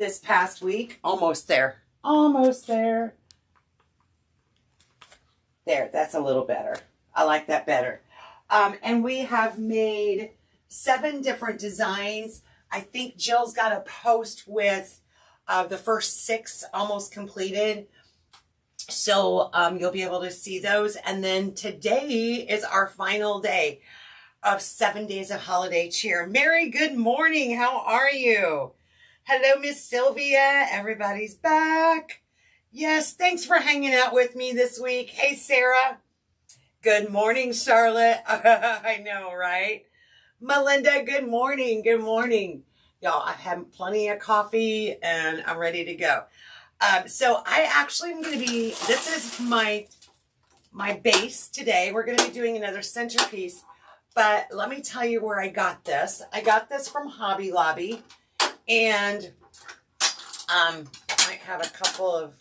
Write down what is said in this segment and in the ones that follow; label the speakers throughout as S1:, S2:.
S1: this past week.
S2: Almost there.
S1: Almost there. There, that's a little better. I like that better. And we have made 7 different designs. I think Jill's got a post with the first 6 almost completed. So you'll be able to see those. And then today is our final day of 7 days of holiday cheer. Mary, good morning. How are you? Hello, Miss Sylvia. Everybody's back. Yes, thanks for hanging out with me this week. Hey, Sarah. Good morning, Charlotte. I know, right? Melinda, good morning. Good morning. Y'all, I've had plenty of coffee and I'm ready to go. So I actually am going to be, this is my base today. We're going to be doing another centerpiece, but let me tell you where I got this. I got this from Hobby Lobby, and might have a couple of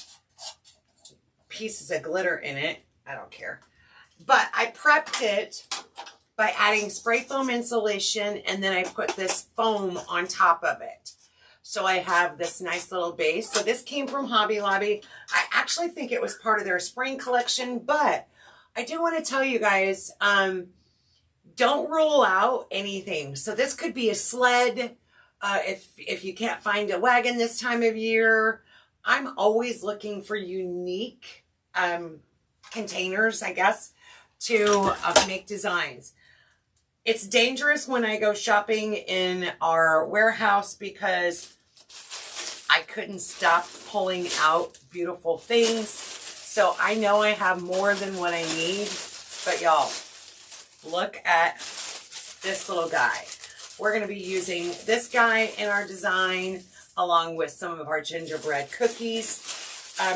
S1: pieces of glitter in it. I don't care. But I prepped it by adding spray foam insulation, and then I put this foam on top of it. So I have this nice little base. So this came from Hobby Lobby. I actually think it was part of their spring collection, but I do want to tell you guys, don't rule out anything. So this could be a sled. If you can't find a wagon this time of year, I'm always looking for unique containers, I guess, to make designs. It's dangerous when I go shopping in our warehouse because I couldn't stop pulling out beautiful things. So I know I have more than what I need, but y'all, look at this little guy. We're going to be using this guy in our design along with some of our gingerbread cookies.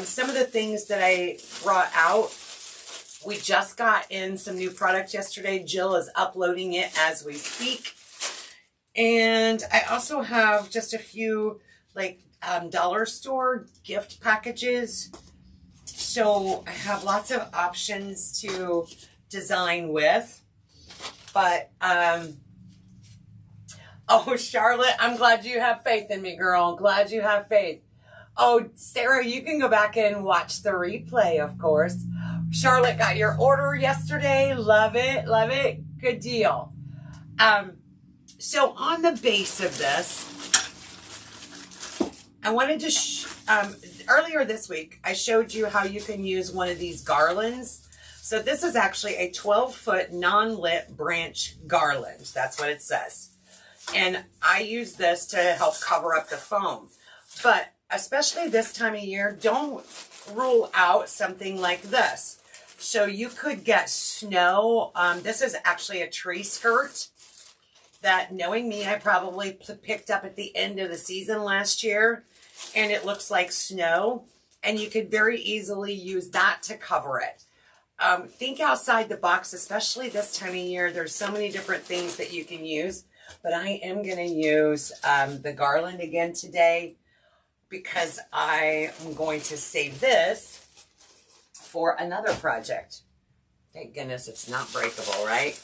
S1: Some of the things that I brought out, we just got in some new product yesterday. Jill is uploading it as we speak. And I also have just a few like dollar store gift packages. So I have lots of options to design with. But, oh, Charlotte, I'm glad you have faith in me, girl. I'm glad you have faith. Oh, Sarah, you can go back and watch the replay, of course. Charlotte got your order yesterday. Love it. Love it. Good deal. So on the base of this, I wanted to, earlier this week, I showed you how you can use one of these garlands. So this is actually a 12-foot non-lit branch garland. That's what it says. And I use this to help cover up the foam. But especially this time of year, don't rule out something like this. So you could get snow. This is actually a tree skirt that, knowing me, I probably picked up at the end of the season last year. And it looks like snow. And you could very easily use that to cover it. Think outside the box, especially this time of year. There's so many different things that you can use. But I am going to use the garland again today, because I am going to save this for another project. Thank goodness it's not breakable, right?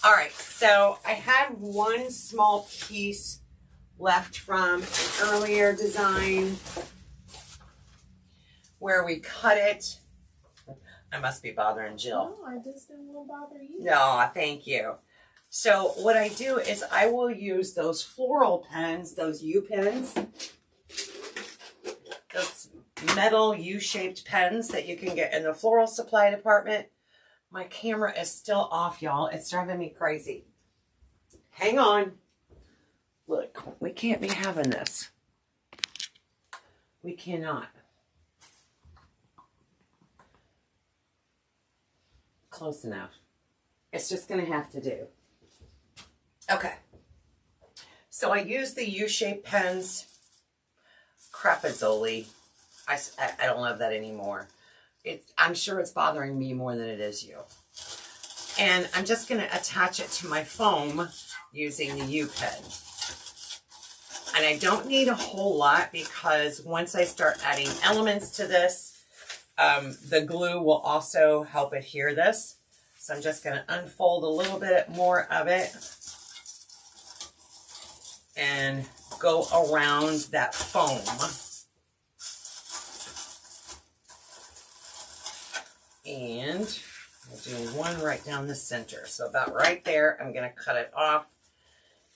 S1: All right, so I had one small piece left from an earlier design where we cut it. I must be bothering Jill.
S3: No, I just didn't want to bother you.
S1: No, thank you. So what I do is I will use those floral pens, those U pens, those metal U-shaped pens that you can get in the floral supply department. My camera is still off, y'all. It's driving me crazy. Hang on. Look, we can't be having this. We cannot. Close enough. It's just going to have to do. Okay, so I use the U-shaped pens. Crapazzoli. I don't love that anymore. I'm sure it's bothering me more than it is you. And I'm just going to attach it to my foam using the U-pen. And I don't need a whole lot, because once I start adding elements to this, the glue will also help adhere this. So I'm just going to unfold a little bit more of it and go around that foam. And I'll do one right down the center. So about right there, I'm going to cut it off.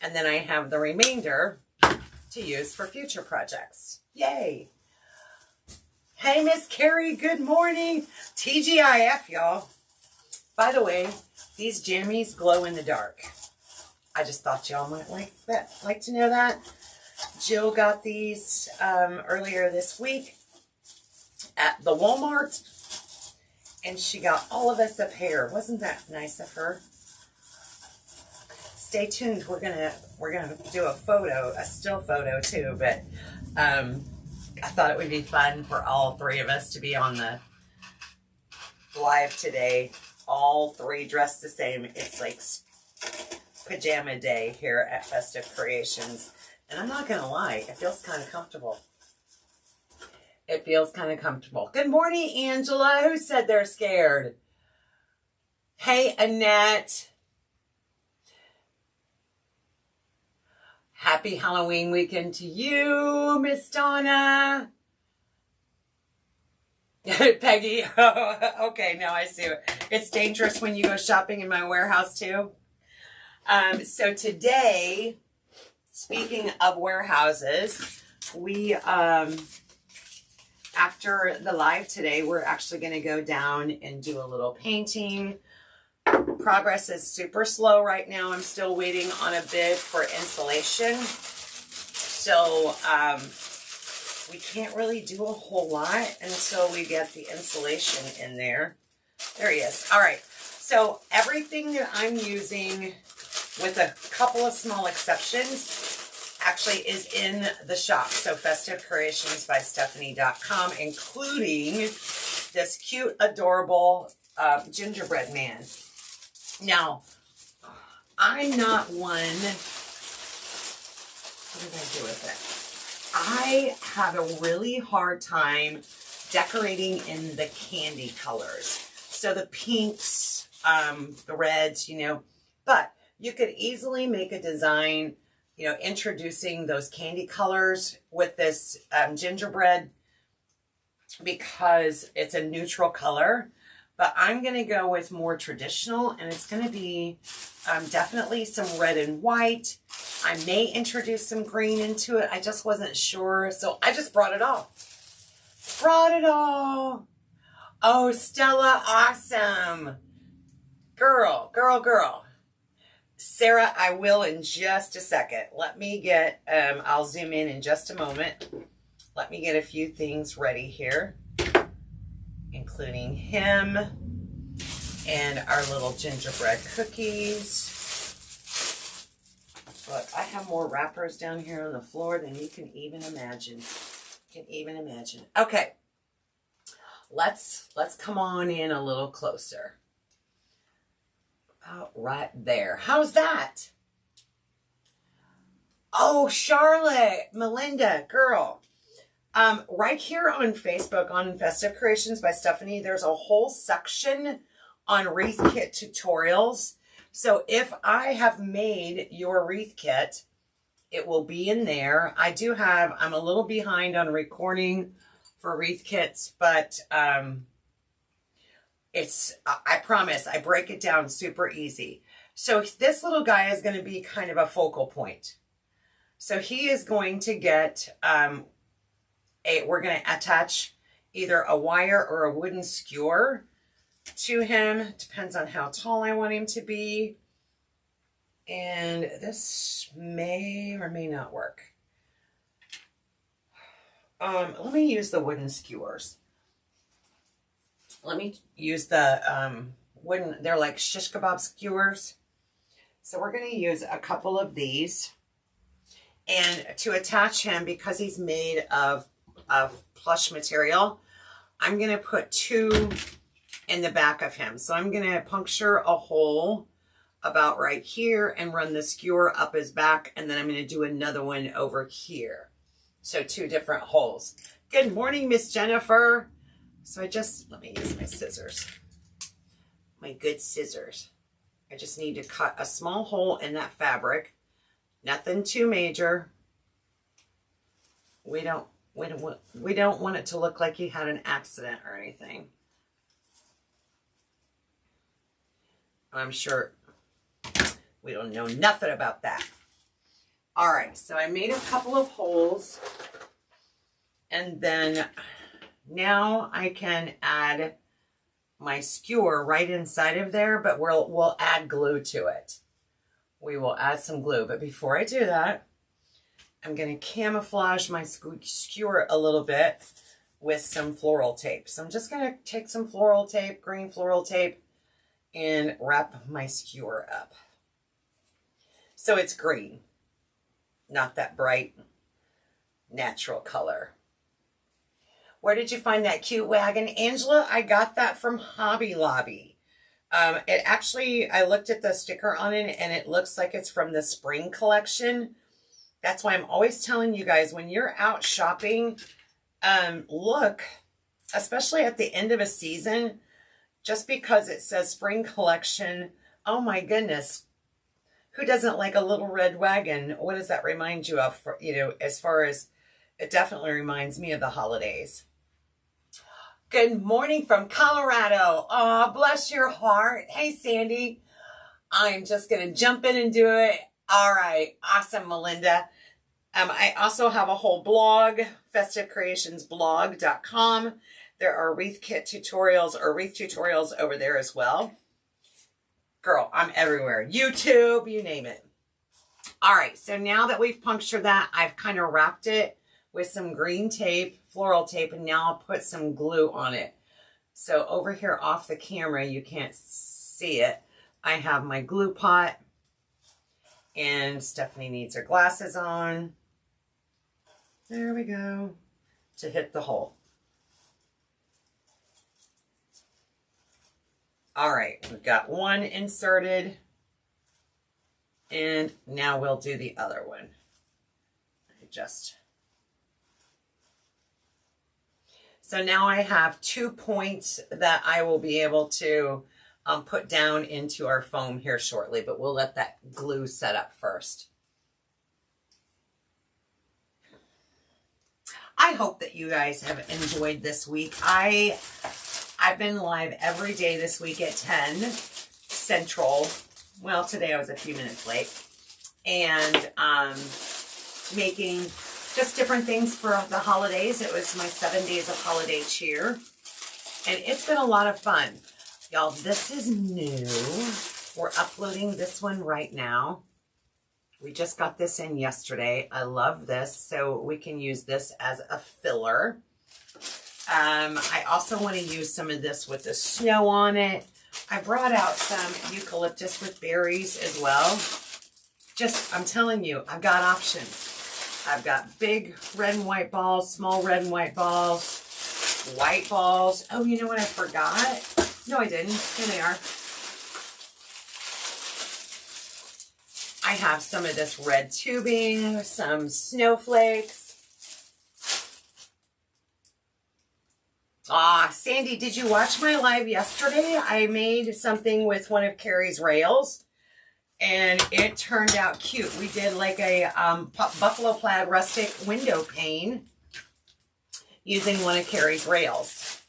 S1: And then I have the remainder to use for future projects. Yay! Hey, Miss Carrie, good morning. TGIF, y'all. By the way, these jammies glow in the dark. I just thought y'all might like to know that. Jill got these earlier this week at the Walmart. And she got all of us a pair. Wasn't that nice of her? Stay tuned. We're gonna do a still photo too. But I thought it would be fun for all three of us to be on the live today. All three dressed the same. It's like pajama day here at Festive Creations, and I'm not gonna lie, it feels kind of comfortable. It feels kind of comfortable. Good morning, Angela. Who said they're scared? Hey, Annette. Happy Halloween weekend to you, Miss Donna. Peggy. Oh, okay, now I see it. It's dangerous when you go shopping in my warehouse too. So today, speaking of warehouses, we after the live today, we're actually going to go down and do a little painting. Progress is super slow right now. I'm still waiting on a bid for insulation. So we can't really do a whole lot until we get the insulation in there. There he is. All right. So everything that I'm using, with a couple of small exceptions, actually is in the shop. So festivecreationsbystephanie.com, including this cute, adorable gingerbread man. Now, I'm not one, what did I do with it? I have a really hard time decorating in the candy colors. So the pinks, the reds, but you could easily make a design, introducing those candy colors with this gingerbread, because it's a neutral color. But I'm going to go with more traditional, and it's going to be definitely some red and white. I may introduce some green into it. I just wasn't sure, so I just brought it all. Oh, Stella, awesome. Girl. Sarah, I will in just a second. Let me get, I'll zoom in just a moment. Let me get a few things ready here, including him and our little gingerbread cookies. Look, I have more wrappers down here on the floor than you can even imagine. Okay, let's come on in a little closer. About right there. How's that? Oh, Charlotte, Melinda, girl. Right here on Facebook, on Festive Creations by Stephanie, there's a whole section on wreath kit tutorials. So if I have made your wreath kit, it will be in there. I'm a little behind on recording for wreath kits, but I promise, I break it down super easy. So this little guy is going to be kind of a focal point. So he is going to get, we're going to attach either a wire or a wooden skewer to him. Depends on how tall I want him to be. And this may or may not work. Let me use the wooden skewers. Let me use the wooden, they're like shish kebab skewers. So we're going to use a couple of these. And to attach him, because he's made of plush material, I'm going to put 2 in the back of him. So I'm going to puncture a hole about right here and run the skewer up his back. And then I'm going to do another one over here. So 2 different holes. Good morning, Miss Jennifer. So let me use my scissors. My good scissors. I just need to cut a small hole in that fabric. Nothing too major. We don't want it to look like he had an accident or anything. I'm sure we don't know nothing about that. All right, so I made a couple of holes, and then now I can add my skewer right inside of there, but we'll add glue to it. We will add some glue, but before I do that, I'm going to camouflage my skewer a little bit with some floral tape. So I'm just going to take some floral tape, green floral tape, and wrap my skewer up. So it's green, not that bright, natural color. Where did you find that cute wagon, Angela? I got that from Hobby Lobby. It actually, I looked at the sticker on it, and it looks like it's from the spring collection. That's why I'm always telling you guys, when you're out shopping, look, especially at the end of a season, just because it says spring collection, oh my goodness, who doesn't like a little red wagon? What does that remind you of? You know, as far as, it definitely reminds me of the holidays. Good morning from Colorado. Oh, bless your heart. Hey, Sandy. I'm just going to jump in and do it. All right. Awesome, Melinda. I also have a whole blog, festivecreationsblog.com. There are wreath kit tutorials or wreath tutorials over there as well. Girl, I'm everywhere. YouTube, you name it. All right. So now that we've punctured that, I've kind of wrapped it with some green tape, floral tape, and now I'll put some glue on it. So over here off the camera, you can't see it. I have my glue pot, and Stephanie needs her glasses on. There we go, to hit the hole. All right, we've got one inserted, and now we'll do the other one. So now I have 2 points that I will be able to put down into our foam here shortly, but we'll let that glue set up first. I hope that you guys have enjoyed this week. I've been live every day this week at 10 Central. Well, today I was a few minutes late. And making just different things for the holidays. It was my 7 days of holiday cheer. And it's been a lot of fun. Y'all, this is new. We're uploading this one right now. We just got this in yesterday. I love this. So we can use this as a filler. I also want to use some of this with the snow on it. I brought out some eucalyptus with berries as well. I'm telling you, I've got options. I've got big red and white balls, small red and white balls, white balls. Oh, you know what I forgot? No, I didn't. Here they are. I have some of this red tubing, some snowflakes. Sandy, did you watch my live yesterday? I made something with one of Carrie's rails, and it turned out cute. We did like a buffalo plaid rustic window pane using one of Carrie's rails.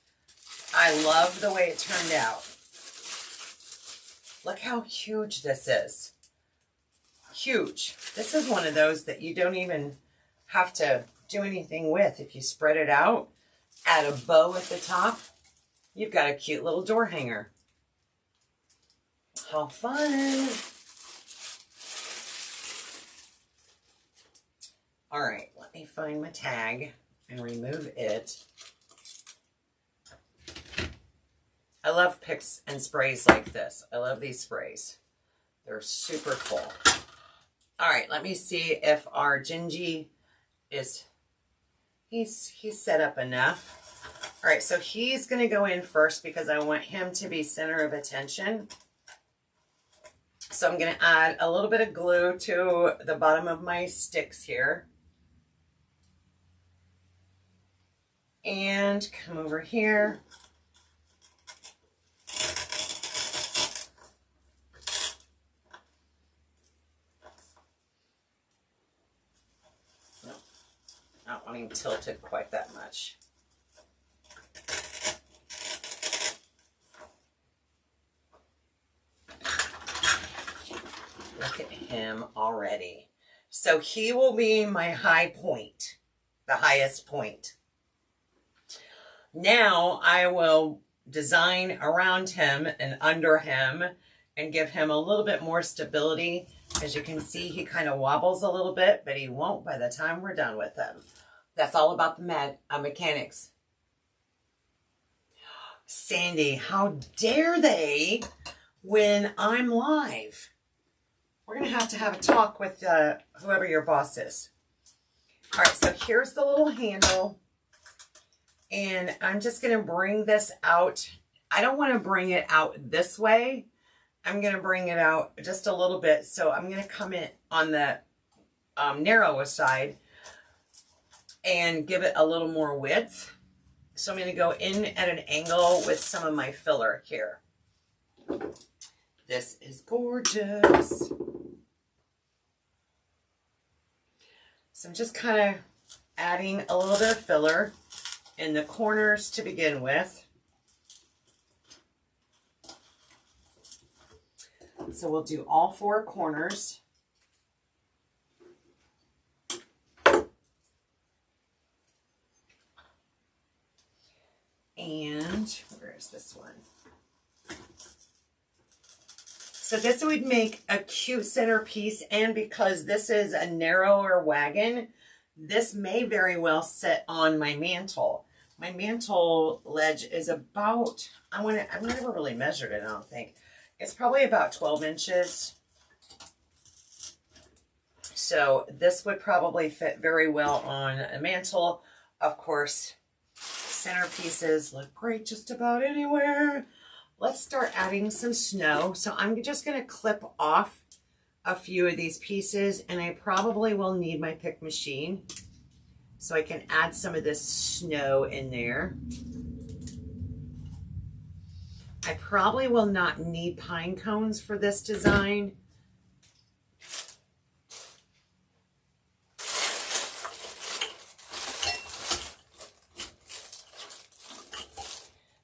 S1: I love the way it turned out. Look how huge this is. Huge. This is one of those that you don't even have to do anything with. If you spread it out, add a bow at the top, you've got a cute little door hanger. How fun. All right, let me find my tag and remove it. I love picks and sprays like this. I love these sprays. They're super cool. All right, let me see if our Gingy is, he's set up enough. All right, so he's going to go in first because I want him to be center of attention. So I'm going to add a little bit of glue to the bottom of my sticks here. And come over here. want him tilted quite that much. Look at him already. So he will be my high point, the highest point. Now I will design around him and under him and give him a little bit more stability. As you can see, he kind of wobbles a little bit, but he won't by the time we're done with him. That's all about the mechanics. Sandy, how dare they when I'm live? We're going to have a talk with whoever your boss is. All right, so here's the little handle. And I'm just going to bring this out. I don't want to bring it out this way. I'm going to bring it out just a little bit. So I'm going to come in on the narrower side and give it a little more width. So I'm going to go in at an angle with some of my filler here. This is gorgeous. So I'm just kind of adding a little bit of filler in the corners to begin with. So we'll do all 4 corners. And where is this one? So this would make a cute centerpiece, and because this is a narrower wagon, this may very well sit on my mantle. My mantle ledge is about, I've never really measured it, I don't think. It's probably about 12 inches. So this would probably fit very well on a mantle. Of course, centerpieces look great just about anywhere. Let's start adding some snow. So I'm just going to clip off a few of these pieces, and I probably will need my pick machine so I can add some of this snow in there. I probably will not need pine cones for this design.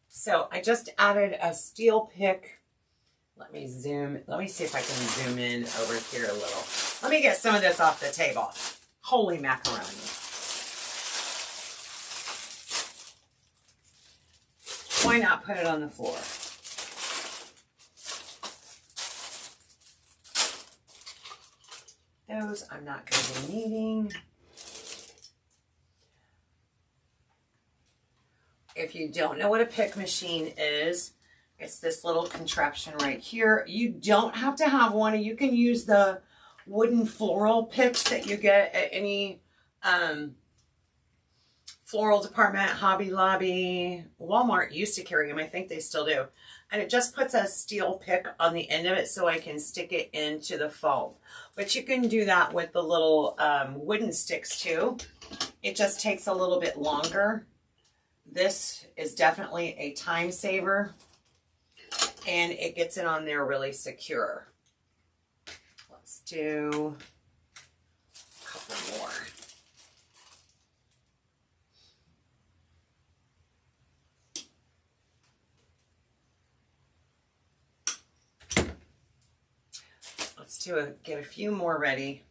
S1: So I just added a steel pick. Let me see if I can zoom in over here a little. Let me get some of this off the table. Holy macaroni. Why not put it on the floor? Those I'm not going to be needing. If you don't know what a pick machine is, it's this little contraption right here. You don't have to have one. You can use the wooden floral picks that you get at any floral department, Hobby Lobby. Walmart used to carry them. I think they still do. And it just puts a steel pick on the end of it so I can stick it into the foam. But you can do that with the little wooden sticks too. It just takes a little bit longer. This is definitely a time saver, and it gets it on there really secure. Let's do a couple more. Let's get a few more ready.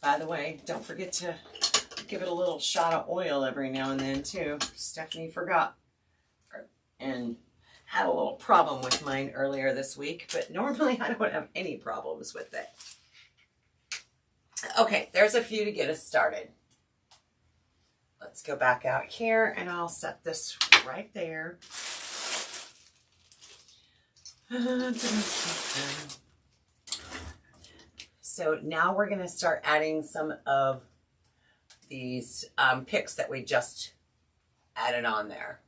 S1: By the way, don't forget to give it a little shot of oil every now and then too. Stephanie forgot and had a little problem with mine earlier this week, but normally I don't have any problems with it. Okay, there's a few to get us started. Let's go back out here and I'll set this right there. So now we're going to start adding some of these picks that we just added on there.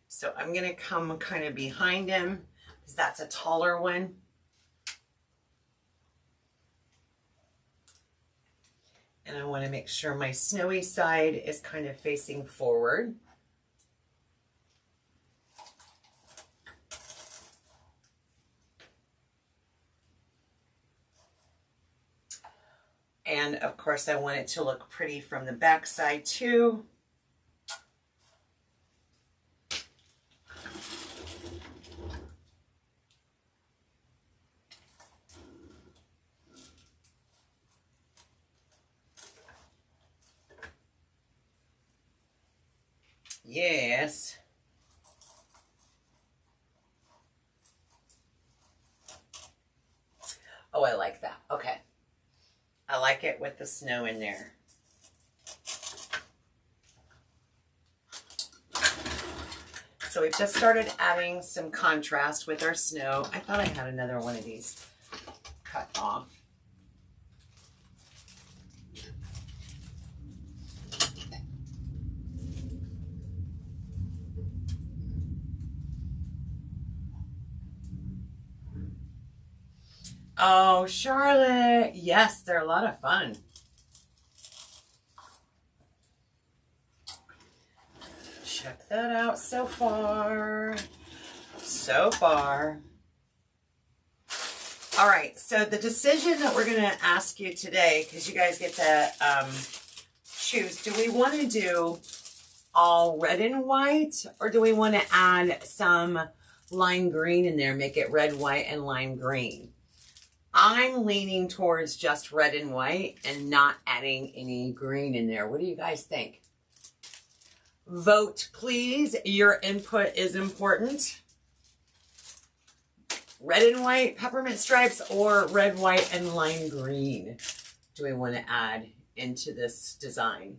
S1: So I'm going to come kind of behind him because that's a taller one. And I want to make sure my snowy side is kind of facing forward. And of course I want it to look pretty from the back side too. Yes. Oh, I like that. Okay. I like it with the snow in there. So we've just started adding some contrast with our snow. I thought I had another one of these cut off. Oh, Charlotte. Yes, they're a lot of fun. Check that out so far. So far. All right, so the decision that we're going to ask you today, because you guys get to choose, do we want to do all red and white, or do we want to add some lime green in there, make it red, white, and lime green? I'm leaning towards just red and white and not adding any green in there. What do you guys think? Vote, please. Your input is important. Red and white peppermint stripes or red, white, and lime green do we want to add into this design?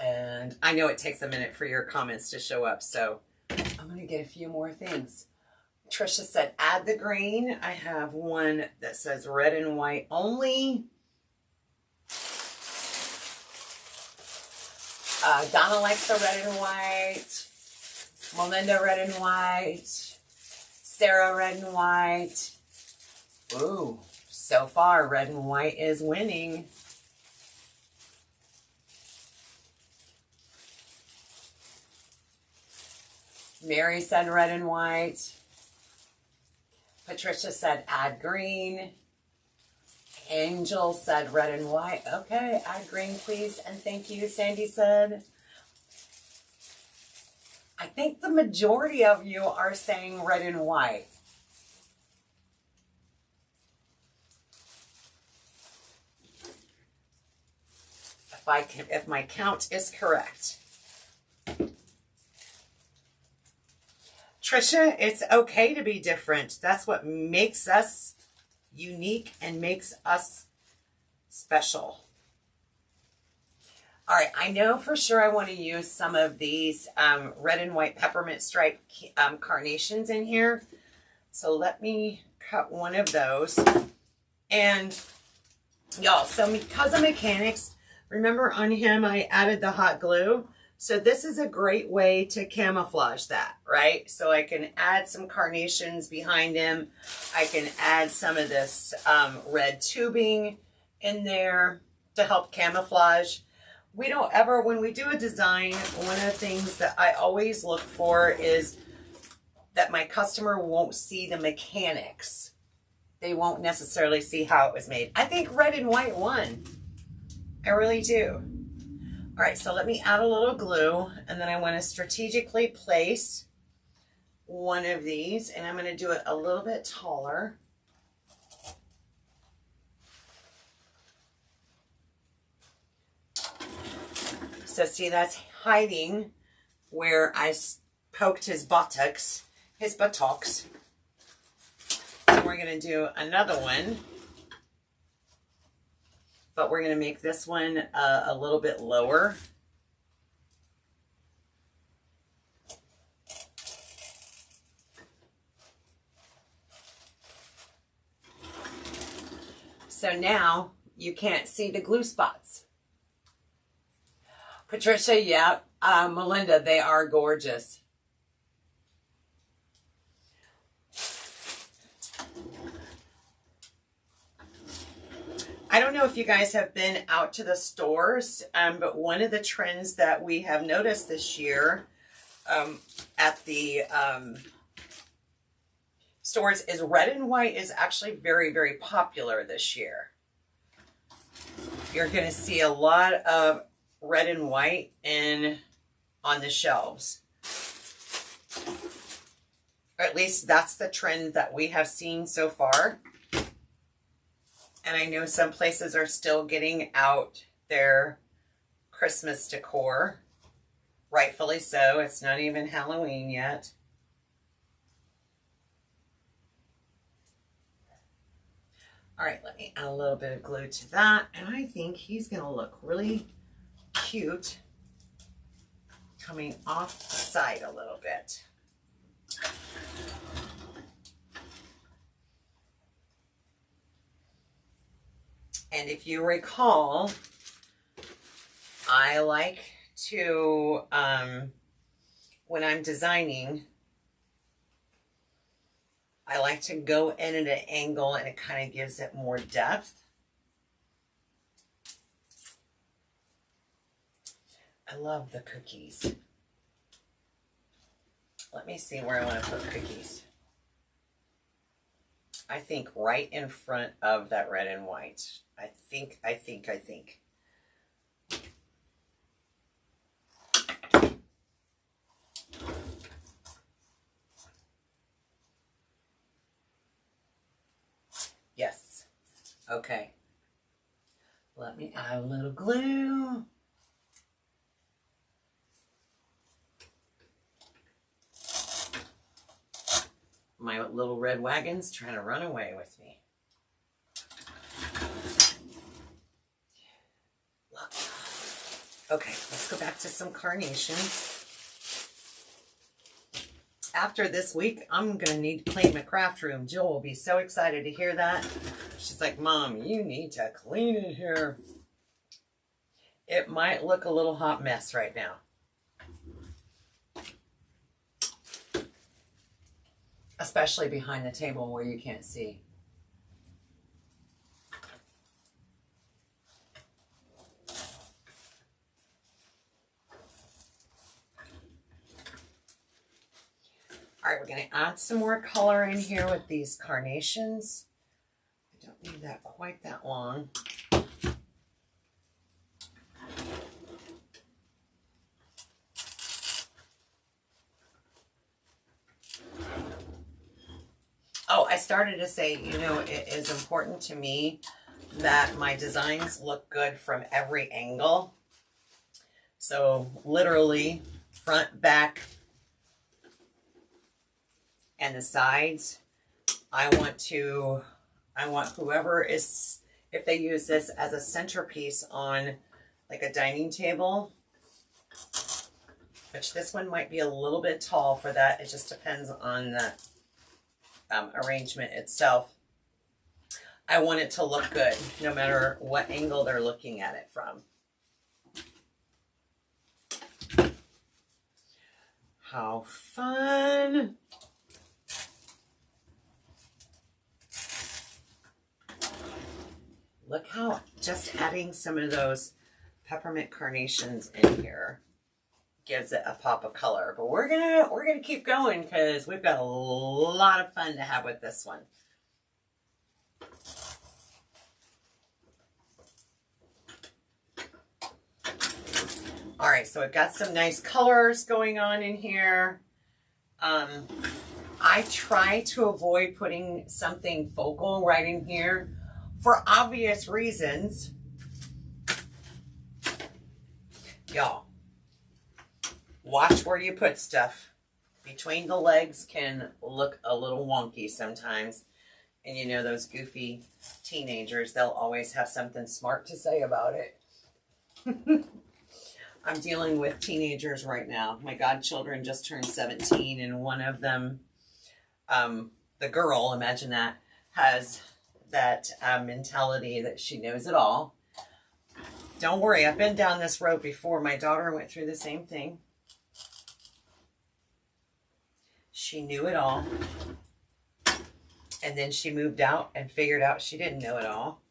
S1: And I know it takes a minute for your comments to show up, so I'm going to get a few more things. Trisha said, add the green. I have one that says red and white only. Donna likes the red and white. Melinda, red and white. Sarah, red and white. Ooh, so far, red and white is winning. Mary said red and white. Patricia said add green. Angel said red and white. Okay, add green, please, and thank you, Sandy said. I think the majority of you are saying red and white. If my count is correct. Trisha, it's okay to be different. That's what makes us unique and makes us special. All right, I know for sure I want to use some of these red and white peppermint stripe carnations in here. So let me cut one of those. And y'all, so because of mechanics, remember on him I added the hot glue. So this is a great way to camouflage that, right? So I can add some carnations behind him. I can add some of this red tubing in there to help camouflage. We don't ever, when we do a design, one of the things that I always look for is that my customer won't see the mechanics. They won't necessarily see how it was made. I think red and white won. I really do. All right, so let me add a little glue, and then I want to strategically place one of these, and I'm going to do it a little bit taller. So see, that's hiding where I poked his buttocks. And we're going to do another one. But we're going to make this one a little bit lower. So now you can't see the glue spots. Patricia, yeah, Melinda, they are gorgeous. I don't know if you guys have been out to the stores, but one of the trends that we have noticed this year at the stores is red and white is actually very, very popular this year. You're going to see a lot of red and white on the shelves. Or at least that's the trend that we have seen so far. And I know some places are still getting out their Christmas decor. Rightfully so. It's not even Halloween yet. All right, let me add a little bit of glue to that. And I think he's going to look really cute coming off the side a little bit. And if you recall, I like to, when I'm designing, I like to go in at an angle and it kind of gives it more depth. I love the cookies. Let me see where I want to put cookies. I think right in front of that red and white. I think. Yes. Okay. Let me add a little glue. My little red wagon's trying to run away with me. Look. Okay, let's go back to some carnations. After this week, I'm going to need to clean my craft room. Jill will be so excited to hear that. She's like, Mom, you need to clean it here. It might look a little hot mess right now. Especially behind the table where you can't see. All right, we're going to add some more color in here with these carnations. I don't need that quite that long. Oh, I started to say, you know, it is important to me that my designs look good from every angle. So literally front, back, and the sides. I want whoever is, if they use this as a centerpiece on like a dining table, which this one might be a little bit tall for that. It just depends on the arrangement itself. I want it to look good no matter what angle they're looking at it from. How fun! Look how just adding some of those peppermint carnations in here gives it a pop of color. But we're gonna keep going because we've got a lot of fun to have with this one. All right, so I've got some nice colors going on in here. I try to avoid putting something focal right in here for obvious reasons. Y'all, watch where you put stuff. Between the legs can look a little wonky sometimes. And you know those goofy teenagers, they'll always have something smart to say about it. I'm dealing with teenagers right now. My godchildren just turned 17, and one of them, the girl, imagine that, has that mentality that she knows it all. Don't worry, I've been down this road before. My daughter went through the same thing. She knew it all. And then she moved out and figured out she didn't know it all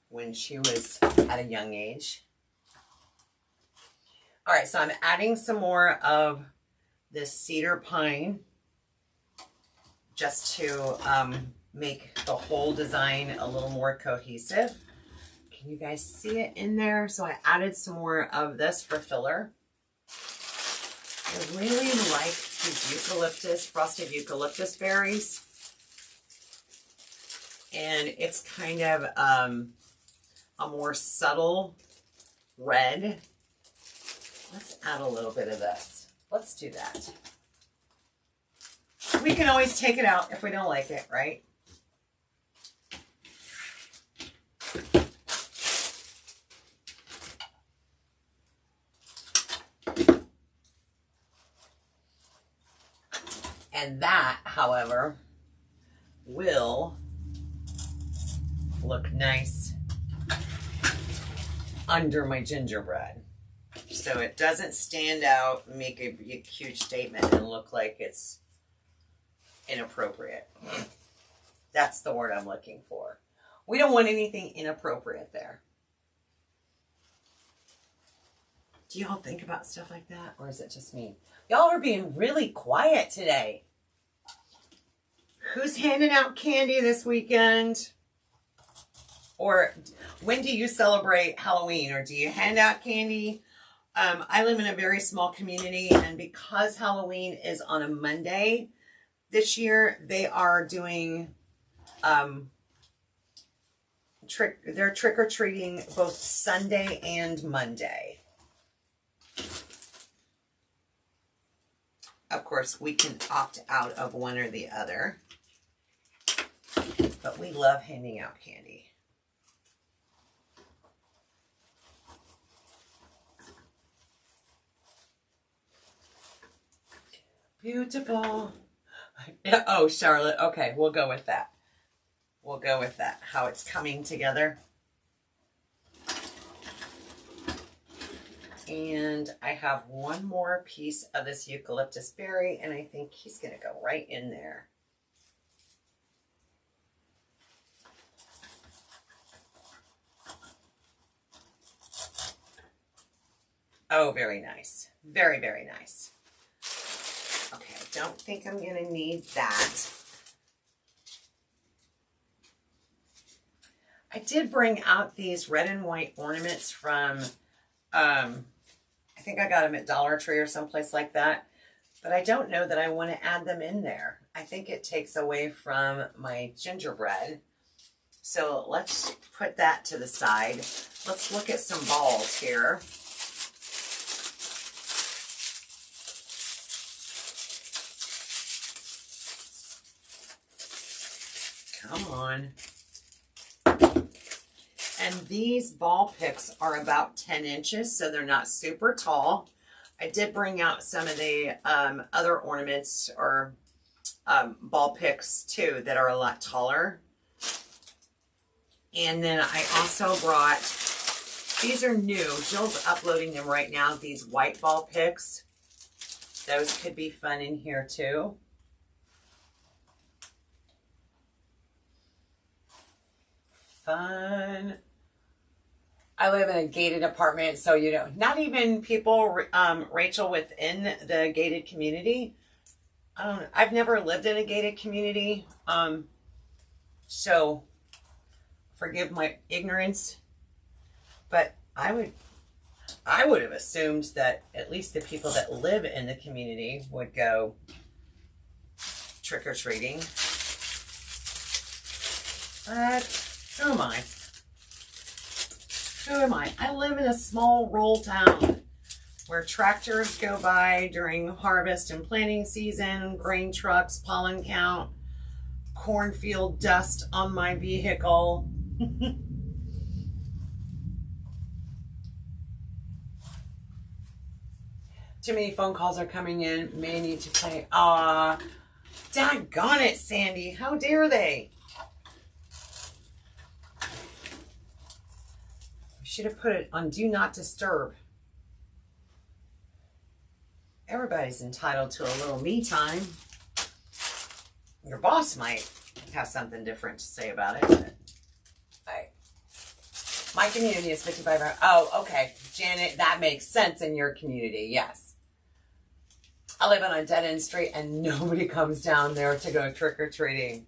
S1: when she was at a young age. All right, so I'm adding some more of this cedar pine just to make the whole design a little more cohesive. Can you guys see it in there? So I added some more of this for filler. I really like these eucalyptus, frosted eucalyptus berries. And it's kind of a more subtle red. Let's add a little bit of this. Let's do that. We can always take it out if we don't like it, right? And that, however, will look nice under my gingerbread. So it doesn't stand out, make a huge statement, and look like it's inappropriate. That's the word I'm looking for. We don't want anything inappropriate there. Do y'all think about stuff like that? Or is it just me? Y'all are being really quiet today. Who's handing out candy this weekend? Or when do you celebrate Halloween? Or do you hand out candy? I live in a very small community, and because Halloween is on a Monday this year, they are doing they're trick-or-treating both Sunday and Monday. Of course, we can opt out of one or the other, but we love handing out candy. Beautiful. Oh, Charlotte. Okay, we'll go with that. We'll go with that. How it's coming together. And I have one more piece of this eucalyptus berry, and I think he's going to go right in there. Oh, very nice. Very, very nice. Okay, I don't think I'm going to need that. I did bring out these red and white ornaments from, I think I got them at Dollar Tree or someplace like that. But I don't know that I want to add them in there. I think it takes away from my gingerbread. So let's put that to the side. Let's look at some balls here. Come on. And these ball picks are about 10 inches, so they're not super tall. I did bring out some of the other ornaments or ball picks too that are a lot taller. And then I also brought, these are new. Jill's uploading them right now, these white ball picks. Those could be fun in here too. Fun. I live in a gated apartment, so you know, not even people, Rachel, within the gated community. I've never lived in a gated community, so forgive my ignorance, but I would have assumed that at least the people that live in the community would go trick-or-treating. But who am I? Who am I? I live in a small rural town where tractors go by during harvest and planting season, grain trucks, pollen count, cornfield dust on my vehicle. Too many phone calls are coming in. May need to play. Daggone it, Sandy. How dare they? Should have put it on Do Not Disturb. Everybody's entitled to a little me time. Your boss might have something different to say about it. But my community is 55. Oh, okay. Janet, that makes sense in your community. Yes. I live on a dead-end street and nobody comes down there to go trick-or-treating.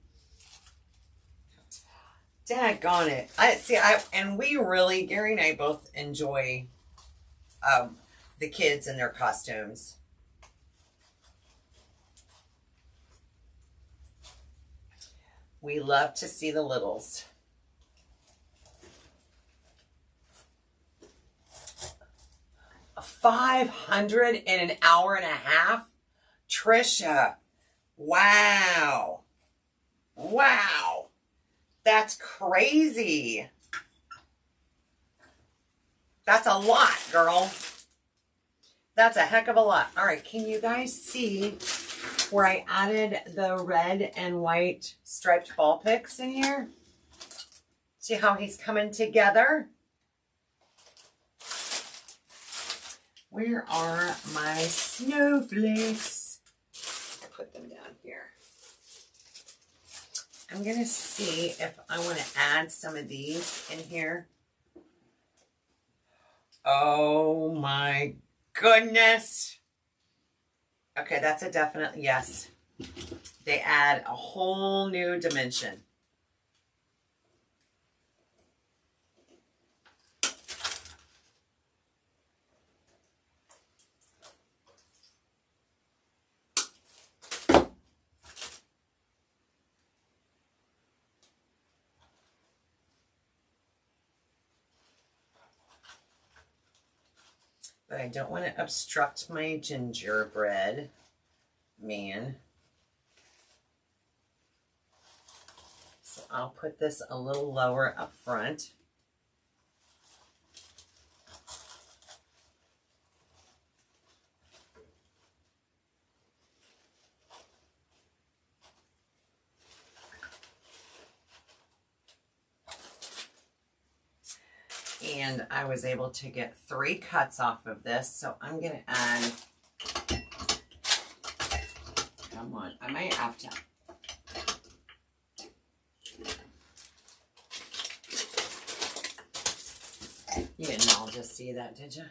S1: Daggone it. And we really, Gary and I both enjoy the kids and their costumes. We love to see the littles. $500 in an hour and a half? Trisha, wow. Wow. That's crazy. That's a lot, girl. That's a heck of a lot. All right, can you guys see where I added the red and white striped ball picks in here? See how he's coming together? Where are my snowflakes? Put them down here. I'm going to see if I want to add some of these in here. Oh my goodness. Okay, that's a definite yes. They add a whole new dimension. But I don't want to obstruct my gingerbread man. So I'll put this a little lower up front. And I was able to get 3 cuts off of this, so I'm going to add, come on, I might have to. You didn't all just see that, did you?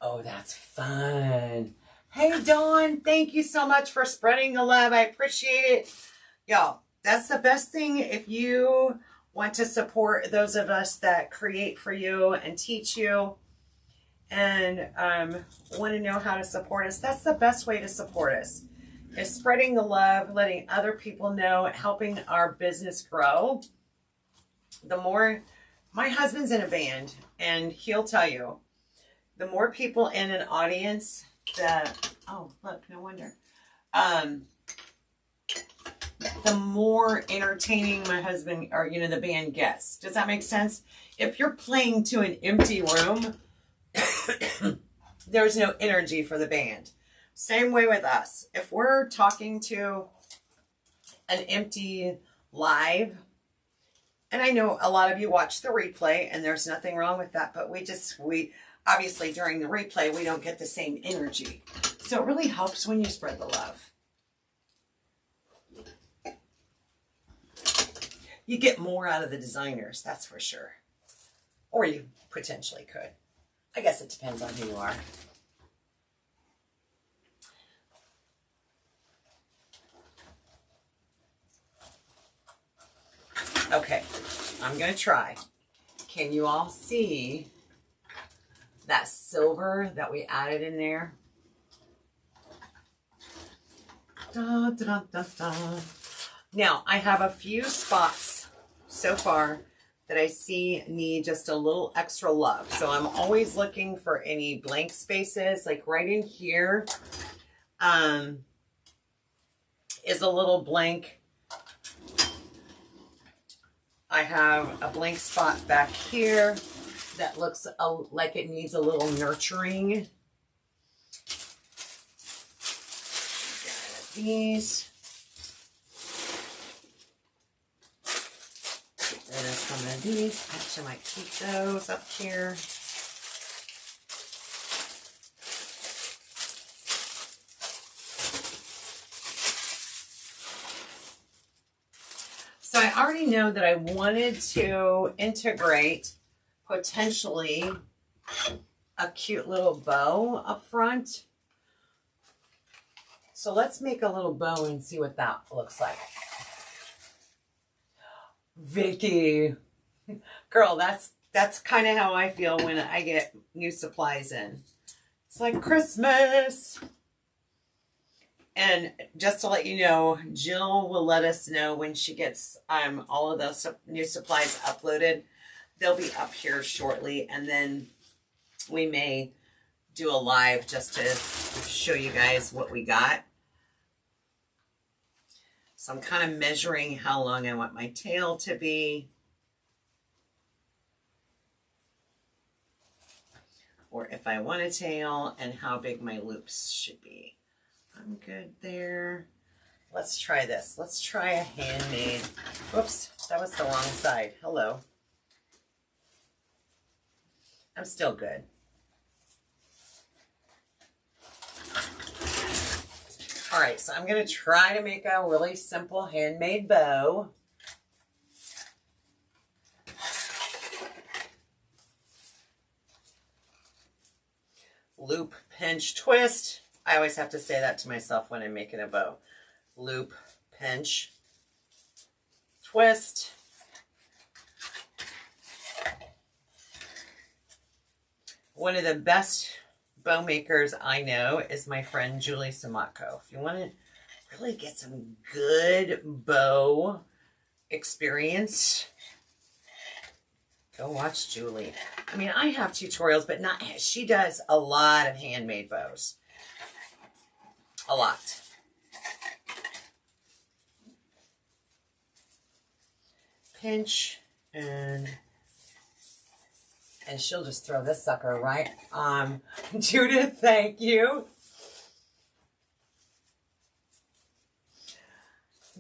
S1: Oh, that's fun. Hey, Dawn, thank you so much for spreading the love. I appreciate it. Y'all, that's the best thing if you want to support those of us that create for you and teach you and want to know how to support us. That's the best way to support us, is spreading the love, letting other people know, helping our business grow. The more, my husband's in a band, and he'll tell you, the more people in an audience that, oh, look, no wonder. The more entertaining my husband, or, you know, the band gets. Does that make sense? If you're playing to an empty room, there's no energy for the band. Same way with us. If we're talking to an empty live, and I know a lot of you watch the replay, and there's nothing wrong with that, but we obviously during the replay, we don't get the same energy. So it really helps when you spread the love. You get more out of the designers, that's for sure. Or you potentially could. I guess it depends on who you are. Okay, I'm going to try. Can you all see that silver that we added in there? Da, da, da, da. Now, I have a few spots so far that I see need just a little extra love. So I'm always looking for any blank spaces, like right in here is a little blank. I have a blank spot back here that looks like it needs a little nurturing. Got these. Get rid of some of these. Actually, I might keep those up here. So I already know that I wanted to integrate potentially a cute little bow up front. So let's make a little bow and see what that looks like. Vicky, girl, that's kind of how I feel when I get new supplies in. It's like Christmas. And just to let you know, Jill will let us know when she gets all of those new supplies uploaded. They'll be up here shortly, and then we may do a live just to show you guys what we got. So I'm kind of measuring how long I want my tail to be. Or if I want a tail, and how big my loops should be. I'm good there. Let's try this. Let's try a handmade. Whoops, that was the wrong side. Hello. I'm still good. All right, so I'm going to try to make a really simple handmade bow. Loop, pinch, twist. I always have to say that to myself when I'm making a bow. Loop, pinch, twist. One of the best bow makers I know is my friend Julie Samatko. If you want to really get some good bow experience, go watch Julie. I mean, I have tutorials, but not, she does a lot of handmade bows. A lot. Pinch and she'll just throw this sucker right. Judith, thank you.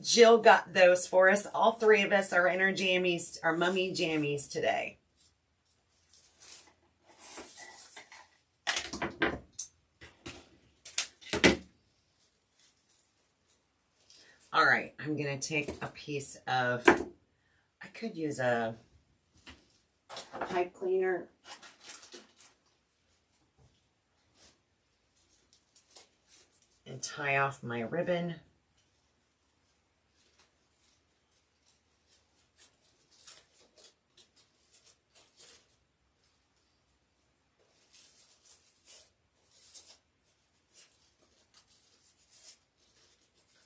S1: Jill got those for us. All three of us are in our jammies, our mummy jammies today. All right, I'm going to take a piece of, I could use a pipe cleaner. And tie off my ribbon.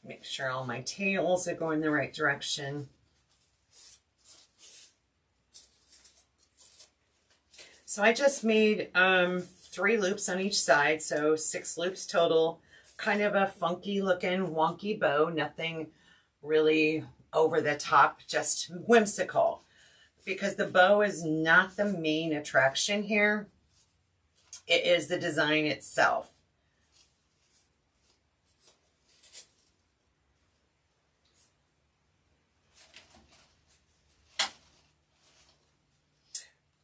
S1: Make sure all my tails are going the right direction. So I just made 3 loops on each side, so 6 loops total. Kind of a funky looking, wonky bow, nothing really over the top, just whimsical. Because the bow is not the main attraction here. It is the design itself.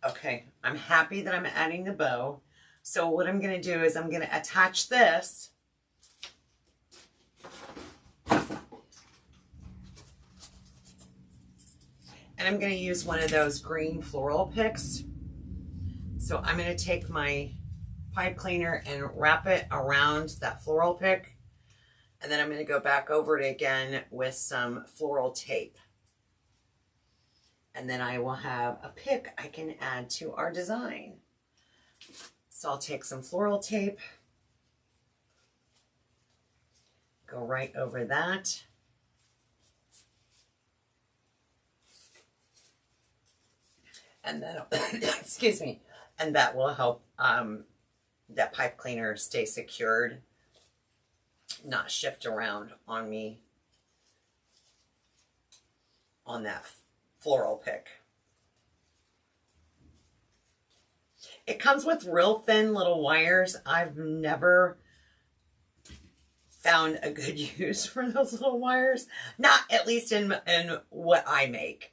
S1: Okay, I'm happy that I'm adding the bow. So what I'm going to do is I'm going to attach this. And I'm going to use one of those green floral picks. So I'm going to take my pipe cleaner and wrap it around that floral pick. And then I'm going to go back over it again with some floral tape. And then I will have a pick I can add to our design. So I'll take some floral tape, go right over that. And then, excuse me, and that will help that pipe cleaner stay secured, not shift around on me on that floral pick. It comes with real thin little wires. I've never found a good use for those little wires. Not at least in what I make.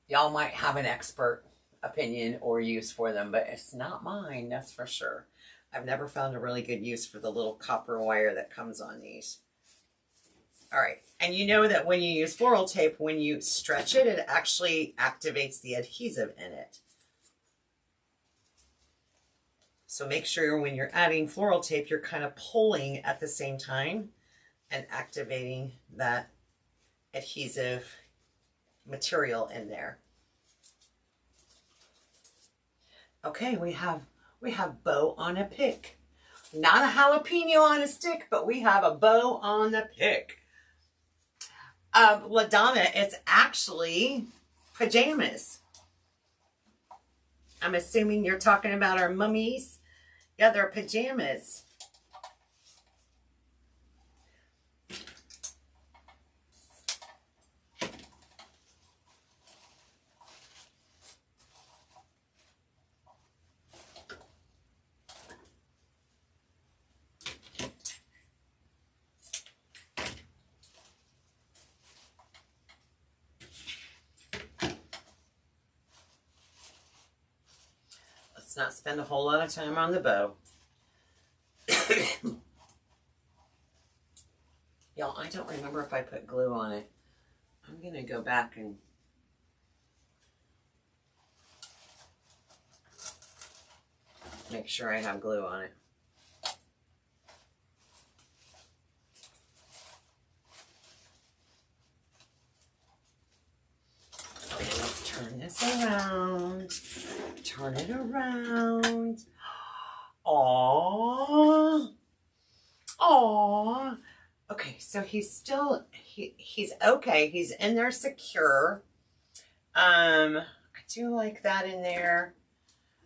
S1: Y'all might have an expert opinion or use for them, but it's not mine, that's for sure. I've never found a really good use for the little copper wire that comes on these. All right. And you know that when you use floral tape, when you stretch it, it actually activates the adhesive in it. So make sure when you're adding floral tape, you're kind of pulling at the same time and activating that adhesive material in there. Okay, we have bow on a pick. Not a jalapeno on a stick, but we have a bow on the pick. LaDonna, it's actually pajamas. I'm assuming you're talking about our mummies. Yeah, they're pajamas. Let's not spend a whole lot of time on the bow. Y'all, I don't remember if I put glue on it. I'm going to go back and make sure I have glue on it. Okay, let's turn this around. Turn it around. Aww. Aww. Okay, so he's still, he's okay. He's in there secure. I do like that in there.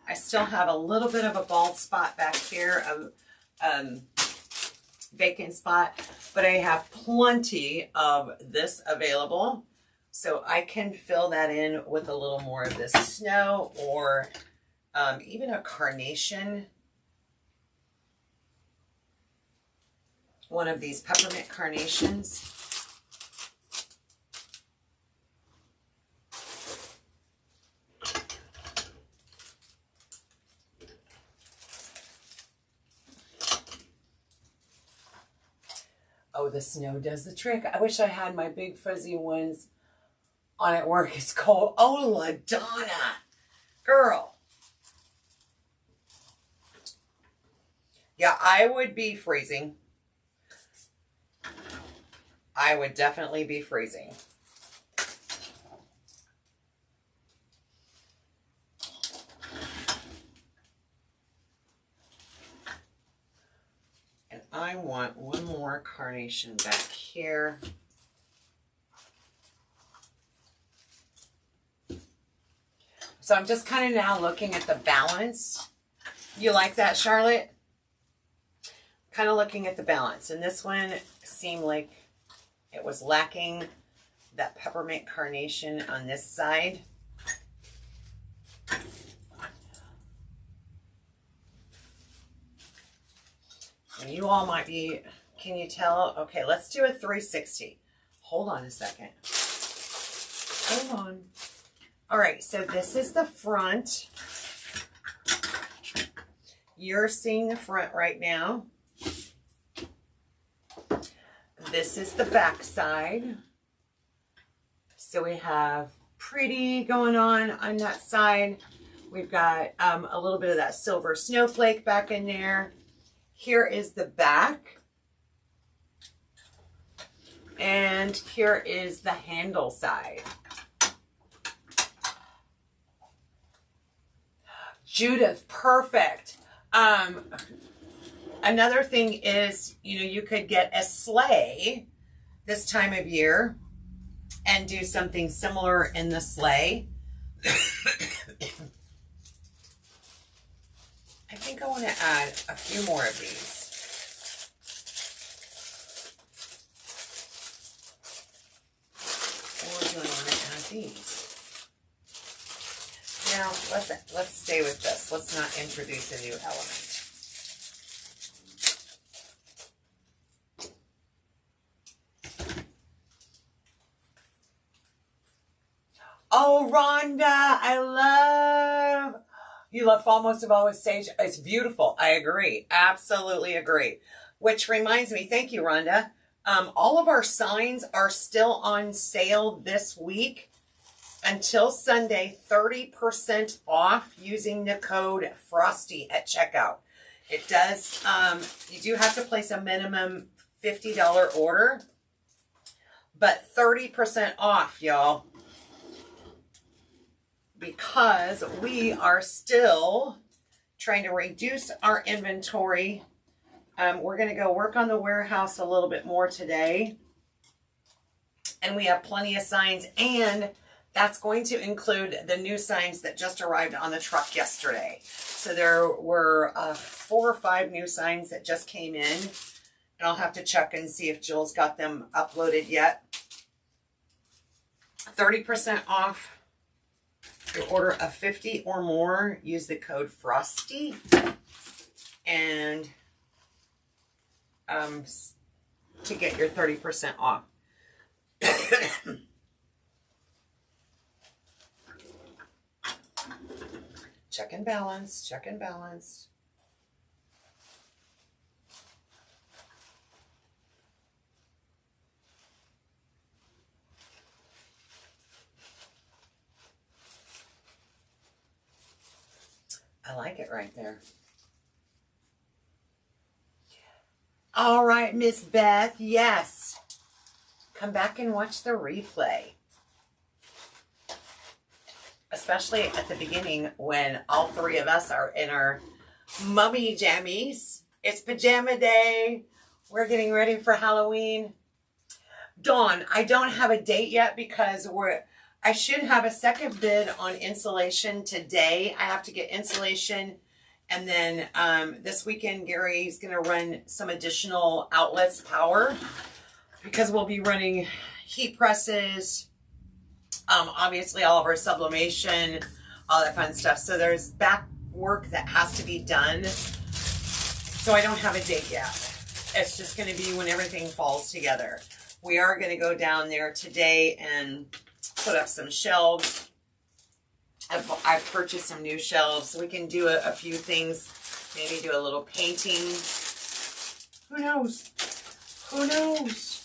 S1: I still have a little bit of a bald spot back here, of vacant spot, but I have plenty of this available. So I can fill that in with a little more of this snow, or even a carnation. One of these peppermint carnations. Oh, the snow does the trick. I wish I had my big fuzzy ones on at work. It's cold. Oh, LaDonna. Girl. Yeah, I would be freezing. I would definitely be freezing. And I want one more carnation back here. So I'm just kind of now looking at the balance. You like that, Charlotte? Kind of looking at the balance. And this one seemed like it was lacking that peppermint carnation on this side. And you all might be, can you tell? Okay, let's do a 360. Hold on a second. Hold on. All right, so this is the front. You're seeing the front right now. This is the back side. So we have pretty going on that side. We've got a little bit of that silver snowflake back in there. Here is the back. And here is the handle side. Judith, perfect. Another thing is, you know, you could get a sleigh this time of year and do something similar in the sleigh. I think I want to add a few more of these. Or do I want to add these? Now, let's stay with this. Let's not introduce a new element. Oh, Rhonda, you love fall most of all with sage. It's beautiful. I agree. Absolutely agree. Which reminds me, thank you, Rhonda. All of our signs are still on sale this week until Sunday, 30% off using the code FROSTY at checkout. It does, you do have to place a minimum $50 order, but 30% off, y'all, because we are still trying to reduce our inventory. We're going to go work on the warehouse a little bit more today, and we have plenty of signs, and that's going to include the new signs that just arrived on the truck yesterday. So there were 4 or 5 new signs that just came in, and I'll have to check and see if Jill's got them uploaded yet. 30% off your order of 50 or more. Use the code FROSTY, and to get your 30% off. Check and balance, check and balance. I like it right there. All right, Miss Beth, yes. Come back and watch the replay. Especially at the beginning when all 3 of us are in our mummy jammies. It's pajama day. We're getting ready for Halloween. Dawn, I don't have a date yet because I should have a second bid on insulation today. I have to get insulation, and then this weekend Gary's going to run some additional outlets power because we'll be running heat presses, obviously all of our sublimation, all that fun stuff. So there's back work that has to be done. So I don't have a date yet. It's just going to be when everything falls together. We are going to go down there today and put up some shelves. I've purchased some new shelves so we can do a few things. Maybe do a little painting. Who knows? Who knows?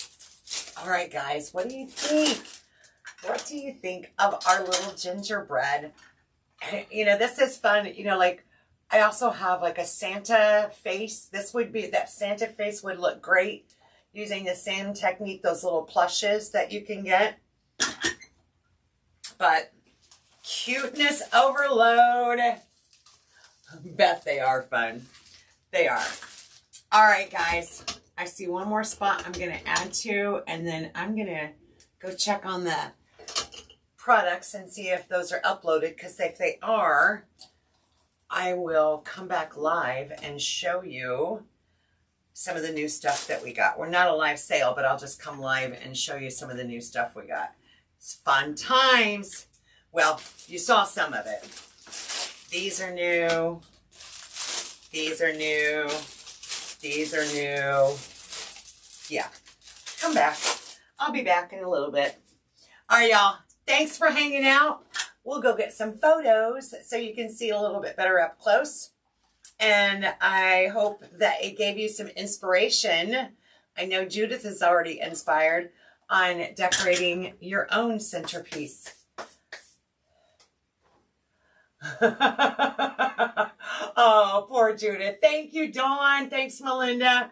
S1: All right, guys, what do you think? What do you think of our little gingerbread? You know, this is fun. You know, like I also have like a Santa face. That Santa face would look great using the same technique, those little plushes that you can get. But cuteness overload. Bet they are fun. They are. All right, guys. I see one more spot I'm going to add to, and then I'm going to go check on the products and see if those are uploaded, because if they are, I will come back live and show you some of the new stuff that we got. We're not a live sale, but I'll just come live and show you some of the new stuff we got. It's fun times. Well, you saw some of it. These are new. These are new. These are new. Yeah. Come back. I'll be back in a little bit. All right, y'all. Thanks for hanging out. We'll go get some photos so you can see a little bit better up close. And I hope that it gave you some inspiration. I know Judith is already inspired on decorating your own centerpiece. Oh, poor Judith. Thank you, Dawn. Thanks, Melinda.